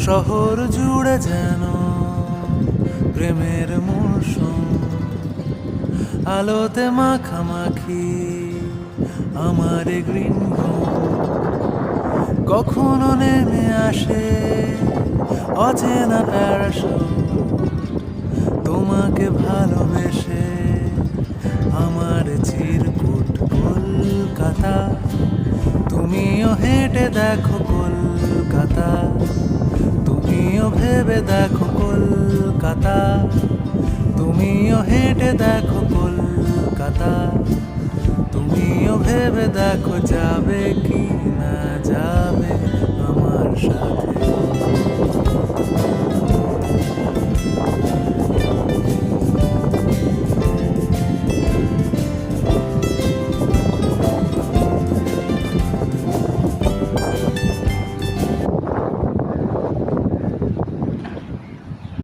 শহর জুড়ে যেন প্রেমের মৌসুম, আলোতে মাখামাখি আমার গ্রিন রুম। কখনো নেমে আসে অচেনা প্যারাশুট, তোমাকে ভালোবেসে আমার চিরকুট কলকাতা। তুমিও হেঁটে দেখো কলকাতা, তুমিও ভেবে দেখো কলকাতা, তুমিও হেঁটে দেখো কলকাতা, তুমিও ভেবে দেখো যাবে কি না যাবে।